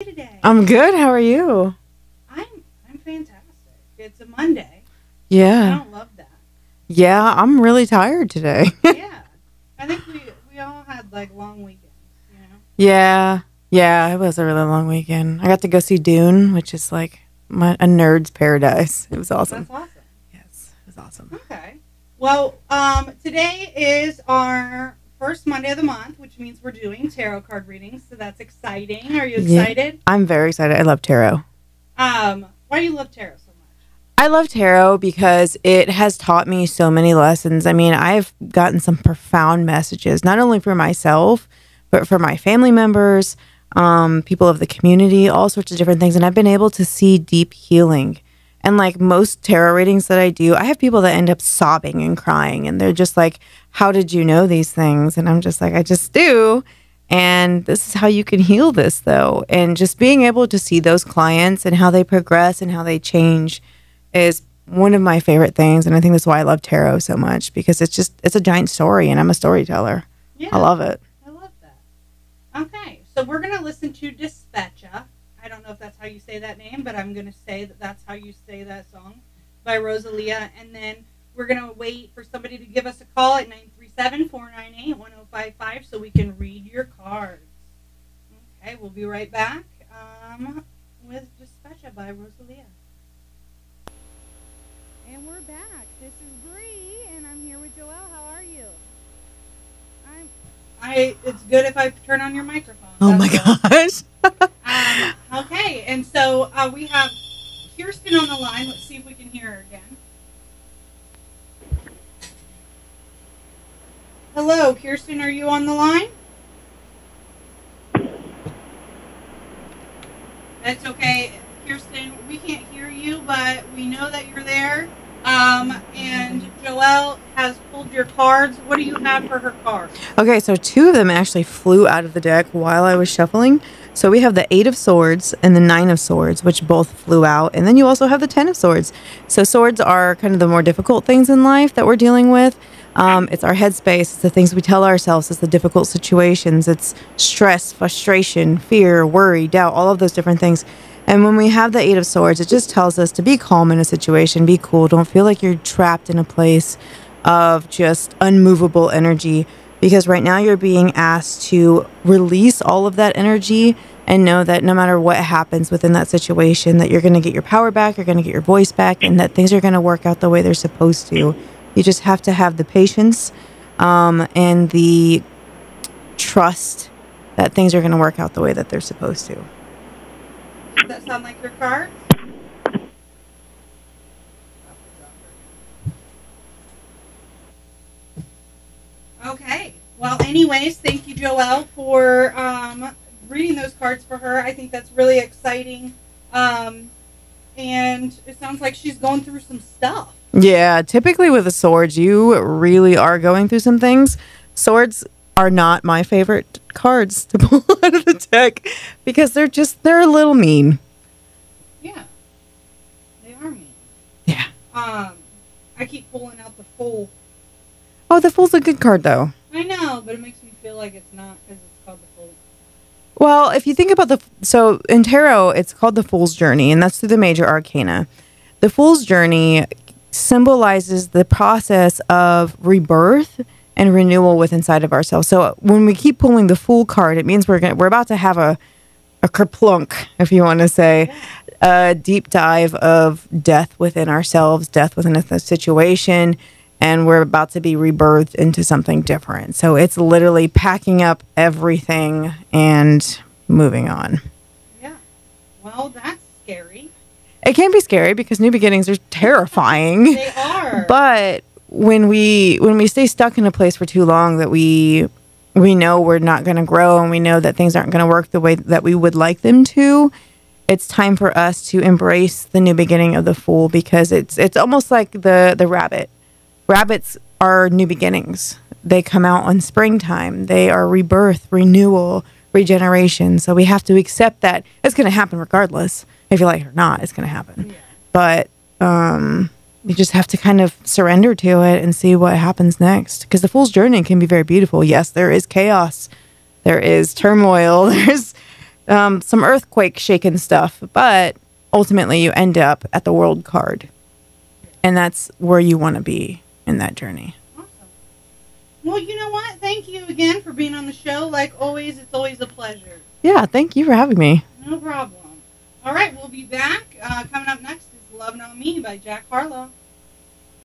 Today. I'm good. How are you? I'm fantastic. It's a Monday. Yeah. I don't love that. Yeah, I'm really tired today. Yeah. I think we all had like long weekends, you know? Yeah. Yeah, it was a really long weekend. I got to go see Dune, which is like a nerd's paradise. It was awesome. That's awesome. Yes, it was awesome. Okay. Well, today is our first Monday of the month, which means we're doing tarot card readings, so that's exciting. Are you excited? Yeah, I'm very excited. I love tarot. Why do you love tarot so much? I love tarot because it has taught me so many lessons. I mean, I've gotten some profound messages, not only for myself, but for my family members, people of the community, all sorts of different things. And I've been able to see deep healing. And like most tarot readings that I do, I have people that end up sobbing and crying. And they're just like, how did you know these things? And I'm just like, I just do. And this is how you can heal this, though. And just being able to see those clients and how they progress and how they change is one of my favorite things. And I think that's why I love tarot so much, because it's a giant story and I'm a storyteller. Yeah. I love it. I love that. Okay. So we're going to listen to Despecha. I don't know if that's how you say that name, but I'm going to say that that's how you say that song by Rosalia. And then we're going to wait for somebody to give us a call at 937-498-1055 so we can read your cards. Okay. We'll be right back with Despecha by Rosalia. And we're back. This is Bree, and I'm here with JoElle. How are you? It's good if I turn on your microphone. Oh my gosh. Okay, and so we have Kirsten on the line. Let's see if we can hear her again. Hello, Kirsten, are you on the line? That's okay, Kirsten. We can't hear you, but we know that you're there. And JoElle has pulled your cards. What do you have for her cards? Okay, so two of them actually flew out of the deck while I was shuffling. So we have the 8 of Swords and the 9 of Swords, which both flew out. And then you also have the 10 of Swords. So swords are kind of the more difficult things in life that we're dealing with. It's our headspace. It's the things we tell ourselves. It's the difficult situations. It's stress, frustration, fear, worry, doubt, all of those different things. And when we have the 8 of Swords, it just tells us to be calm in a situation, be cool. Don't feel like you're trapped in a place of just unmovable energy, because right now you're being asked to release all of that energy and know that no matter what happens within that situation, that you're going to get your power back, you're going to get your voice back, and that things are going to work out the way they're supposed to. You just have to have the patience and the trust that things are going to work out the way that they're supposed to. Does that sound like your cards? Okay. Well, anyways, thank you, JoElle, for reading those cards for her. I think that's really exciting. And it sounds like she's going through some stuff. Yeah, typically with the swords, you really are going through some things. Swords are not my favorite cards to pull out of the deck because they're a little mean. Yeah, they are mean. Yeah. I keep pulling out the Fool. Oh, the Fool's a good card though. I know, but it makes me feel like it's not because it's called the Fool. Well, if you think about so in tarot, it's called the Fool's Journey, and that's through the major arcana. The Fool's Journey symbolizes the process of rebirth and renewal within inside of ourselves. So when we keep pulling the Fool card, it means we're about to have a kerplunk, if you want to say, a deep dive of death within ourselves, death within a situation, and we're about to be rebirthed into something different. So it's literally packing up everything and moving on. Yeah. Well, that's scary. It can be scary because new beginnings are terrifying. They are. But when we stay stuck in a place for too long, that we know we're not going to grow and we know that things aren't going to work the way that we would like them to, it's time for us to embrace the new beginning of the Fool, because it's almost like the rabbit. Rabbits are new beginnings. They come out in springtime. They are rebirth, renewal, regeneration. So we have to accept that it's going to happen regardless. If you like it or not, it's going to happen. Yeah. But you just have to kind of surrender to it and see what happens next. Because the Fool's Journey can be very beautiful. Yes, there is chaos. There is turmoil. some earthquake shaken stuff, but ultimately you end up at the world card. And that's where you want to be in that journey. Awesome. Well, you know what? Thank you again for being on the show. Like always, it's always a pleasure. Yeah, thank you for having me. No problem. All right, we'll be back. Coming up next is Love Not Me by Jack Harlow.